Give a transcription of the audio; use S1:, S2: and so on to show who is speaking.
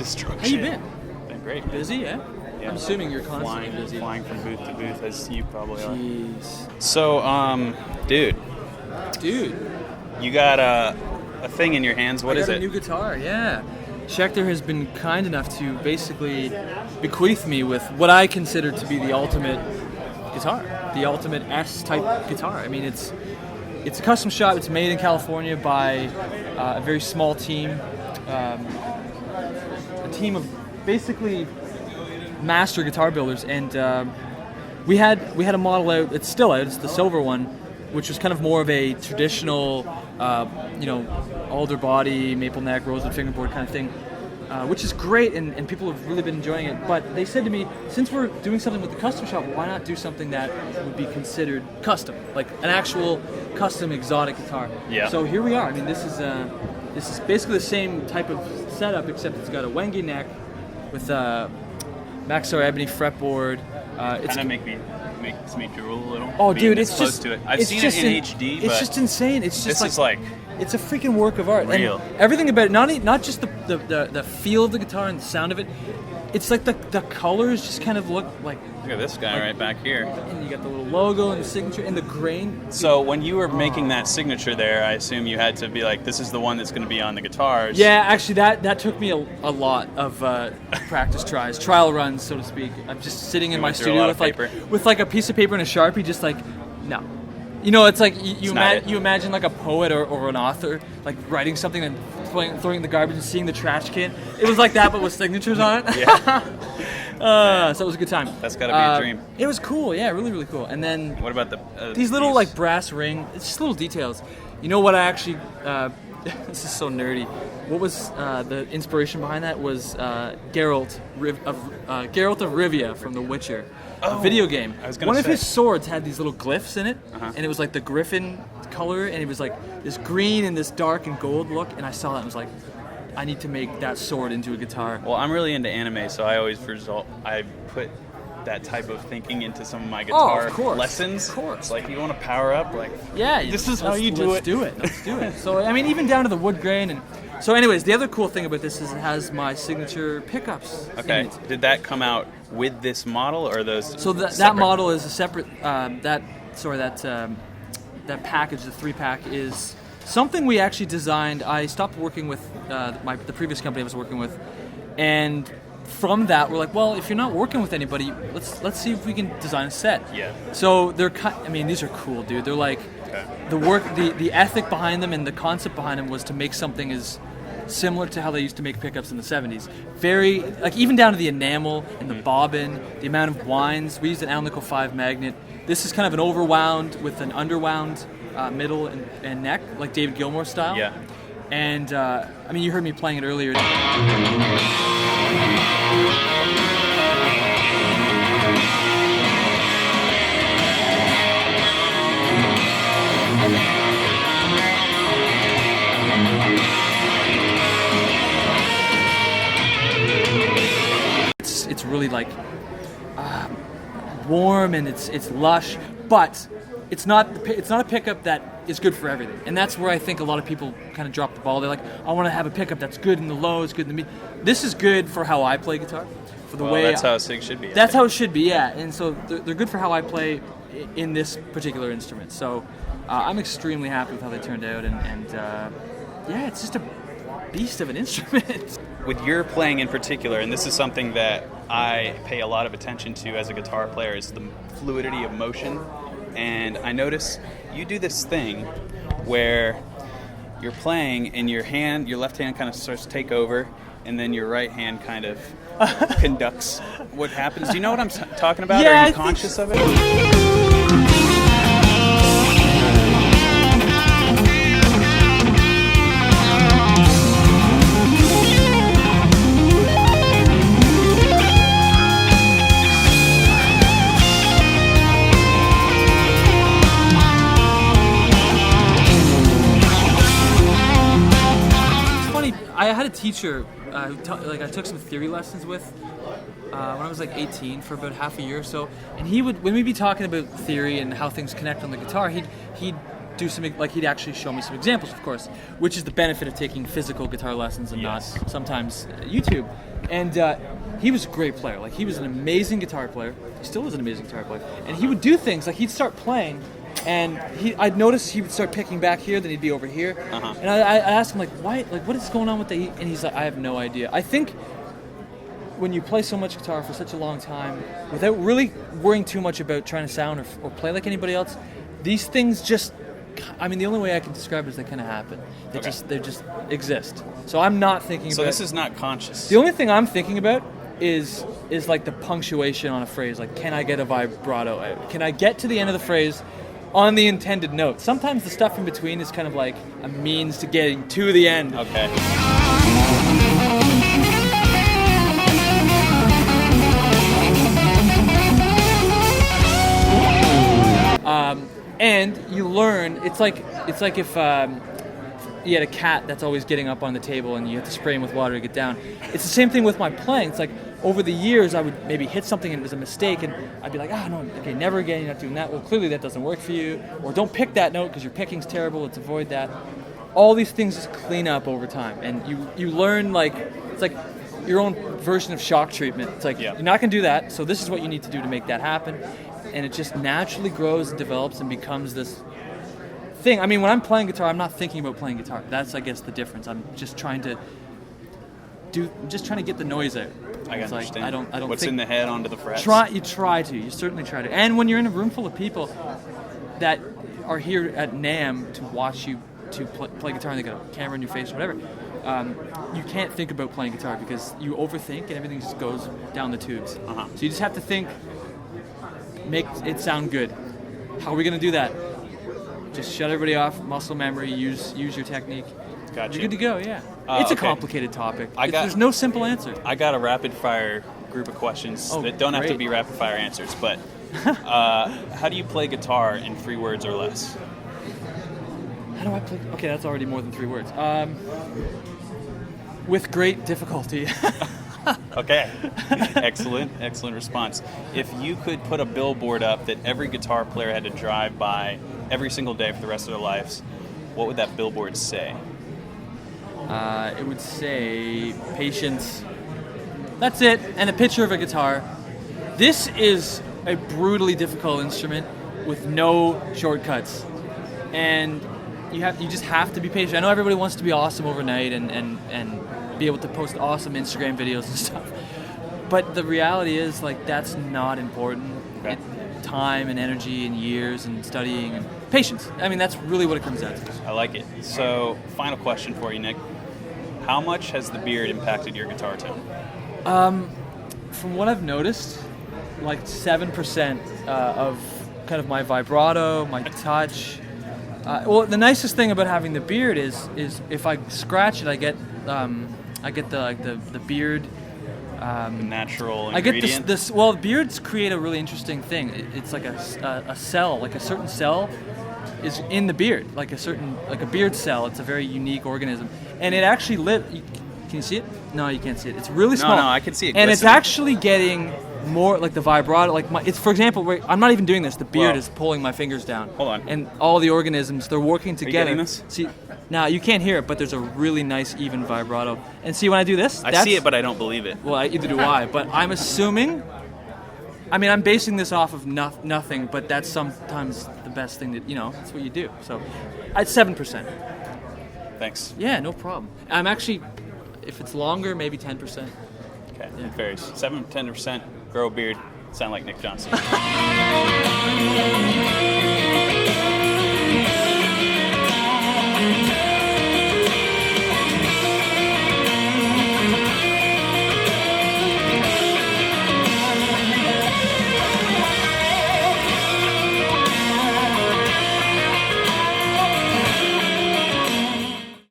S1: destruction.
S2: How you been?
S1: Been great.
S2: Busy, yeah?
S1: Yeah.
S2: I'm assuming you're constantly busy.
S1: Flying from booth to booth, as you probably are.
S2: Jeez.
S1: So, dude, you got a thing in your hands. What is
S2: I got
S1: it?
S2: a new guitar, yeah. Schecter has been kind enough to basically bequeath me with what I consider to be the ultimate guitar, the ultimate S-type guitar. I mean, it's a custom shop. It's made in California by a very small team, a team of basically master guitar builders, and we had a model out. It's still out. It's the silver one, which was kind of more of a traditional, alder body, maple neck, rosewood fingerboard kind of thing, which is great, and people have really been enjoying it. But they said to me, since we're doing something with the custom shop, why not do something that would be considered custom, like an actual custom exotic guitar?
S1: Yeah.
S2: So here we are. I mean, this is basically the same type of setup, except it's got a Wenge neck with Maxar ebony fretboard.
S1: Kind of makes me drool a little.
S2: Oh,
S1: being
S2: dude,
S1: this
S2: it's
S1: close
S2: just
S1: to it. I've seen it in HD, but
S2: it's just insane. It's just
S1: this is like
S2: it's a freaking work of art.
S1: real.
S2: And everything about it, not just the feel of the guitar and the sound of it. It's like the colors just kind of look like.
S1: Look at this guy right back here.
S2: And you got the little logo and the signature and the grain.
S1: So when you were making that signature there, I assume you had to be like, this is the one that's going to be on the guitars.
S2: Yeah, actually, that took me a lot of practice tries, trial runs, so to speak. I'm just sitting in my studio with like a piece of paper and a Sharpie, just like, no. You know, it's like you imagine like a poet or an author like writing something and throwing it in the garbage and seeing the trash can. It was like that, but with signatures on it.
S1: Yeah.
S2: So it was a good time.
S1: That's got to be a dream.
S2: It was cool, yeah, really, really cool. And then
S1: what about
S2: these little like brass ring? It's just little details. You know what I actually? This is so nerdy. What was the inspiration behind that? Was Geralt of Rivia from The Witcher. A video game. One of his swords had these little glyphs in it, and it was like the griffin color, and it was like this green and this dark and gold look, and I saw that and was like, I need to make that sword into a guitar.
S1: Well, I'm really into anime, so I always I put that type of thinking into some of my guitar lessons.
S2: Of course.
S1: It's like, you want to power up? Like,
S2: yeah,
S1: this is how you do it.
S2: Let's do it. So, I mean, even down to the wood grain. And so anyways, the other cool thing about this is it has my signature pickups.
S1: Okay. Did that come out with this model, or those?
S2: So that model is a separate. That package, the 3-pack, is something we actually designed. I stopped working with the previous company I was working with, and from that we're like, well, if you're not working with anybody, let's see if we can design a set.
S1: Yeah.
S2: So these are cool, dude. They're like the ethic behind them and the concept behind them was to make something as similar to how they used to make pickups in the 70s. Very, like, even down to the enamel and the bobbin, the amount of winds. We used an Alnico 5 magnet. This is kind of an overwound with an underwound middle and neck, like David Gilmour style.
S1: Yeah.
S2: And, I mean, you heard me playing it earlier. It's really like warm and it's lush, but it's not a pickup that is good for everything. And that's where I think a lot of people kind of drop the ball. They're like, I want to have a pickup that's good in the low, it's good in the mid. This is good for how I play guitar, for the way
S1: that's how a SIG should be.
S2: That's how it should be, yeah. And so they're good for how I play in this particular instrument. So I'm extremely happy with how they turned out, and yeah, it's just a beast of an instrument.
S1: With your playing in particular, and this is something that I pay a lot of attention to as a guitar player, is the fluidity of motion. And I notice you do this thing where you're playing and your left hand kind of starts to take over, and then your right hand kind of conducts what happens. Do you know what I'm talking about?
S2: Yeah,
S1: Are you conscious of it?
S2: I had a teacher I took some theory lessons with when I was like 18 for about half a year or so, and he would, when we'd be talking about theory and how things connect on the guitar, he'd do something like he'd actually show me some examples, of course, which is the benefit of taking physical guitar lessons and
S1: Yes.
S2: not sometimes YouTube. And he was a great player. Like, he was an amazing guitar player. He still is an amazing guitar player. And he would do things like he'd start playing, and I'd notice he would start picking back here, then he'd be over here.
S1: Uh-huh.
S2: And I asked him, like, why? Like, what is going on with the? And he's like, I have no idea. I think when you play so much guitar for such a long time, without really worrying too much about trying to sound or play like anybody else, these things just, I mean, the only way I can describe it is they kind of happen. They just exist. So I'm not thinking about...
S1: So this is not conscious.
S2: The only thing I'm thinking about is like the punctuation on a phrase. Like, can I get a vibrato out? Can I get to the end of the phrase on the intended note? Sometimes the stuff in between is kind of like a means to getting to the end.
S1: Okay.
S2: And you learn. It's like if you had a cat that's always getting up on the table and you have to spray him with water to get down. It's the same thing with my playing. It's like over the years I would maybe hit something and it was a mistake, and I'd be like, no, okay, never again. You're not doing that. Well, clearly that doesn't work for you. Or don't pick that note because your picking's terrible. Let's avoid that. All these things just clean up over time, and you learn, like, it's like your own version of shock treatment. It's like, you're not going to do that, so this is what you need to do to make that happen. And it just naturally grows and develops and becomes this thing. I mean, when I'm playing guitar, I'm not thinking about playing guitar. That's, I guess, the difference. I'm just trying to get the noise out.
S1: I
S2: It's like,
S1: understand.
S2: I don't
S1: What's
S2: think,
S1: in the head onto the frets.
S2: You certainly try to. And when you're in a room full of people that are here at NAMM to watch you to play guitar, and they got a camera in your face or whatever, you can't think about playing guitar because you overthink and everything just goes down the tubes.
S1: Uh-huh.
S2: So you just have to think, make it sound good. How are we going to do that? Just shut everybody off, muscle memory, use your technique.
S1: Gotcha.
S2: You're good to go, yeah. It's a
S1: okay.
S2: complicated topic.
S1: There's
S2: There's no simple answer.
S1: I got a rapid fire group of questions that don't have to
S2: great.
S1: be rapid fire answers, but how do you play guitar in 3 words or less?
S2: How do I play? Okay, that's already more than 3 words. With great difficulty.
S1: Okay. Excellent response. If you could put a billboard up that every guitar player had to drive by every single day for the rest of their lives, what would that billboard say?
S2: It would say patience. That's it, and a picture of a guitar. This is a brutally difficult instrument with no shortcuts, and you just have to be patient. I know everybody wants to be awesome overnight and be able to post awesome Instagram videos and stuff, but the reality is, like, that's not important.
S1: Okay.
S2: Time and energy and years and studying and patience. I mean, that's really what it comes down to.
S1: I like it. So, final question for you, Nick. How much has the beard impacted your guitar tone?
S2: From what I've noticed, like 7% of kind of my vibrato, my touch. Well, the nicest thing about having the beard is if I scratch it, I get the beard.
S1: The natural
S2: I get
S1: ingredient?
S2: this. Well, beards create a really interesting thing. It's like a cell, like a certain cell is in the beard, like a beard cell. It's a very unique organism, and it actually lives. Can you see it? No, you can't see it. It's really small.
S1: No, I can see it.
S2: And it's
S1: glistening.
S2: actually getting more like the vibrato. Like it's, for example, I'm not even doing this. The beard
S1: Whoa.
S2: is pulling my fingers down.
S1: Hold on.
S2: And all the organisms, they're working together.
S1: getting this?
S2: See, now you can't hear it, but there's a really nice even vibrato. And see, when I do this,
S1: I see it, but I don't believe it.
S2: well, either do I. But I'm assuming. I mean, I'm basing this off of nothing, but that's sometimes the best thing that, that's what you do. So, at 7%.
S1: Thanks.
S2: Yeah, no problem. I'm actually, if it's longer, maybe 10%.
S1: Okay, it varies. 7-10%, grow a beard, sound like Nick Johnston.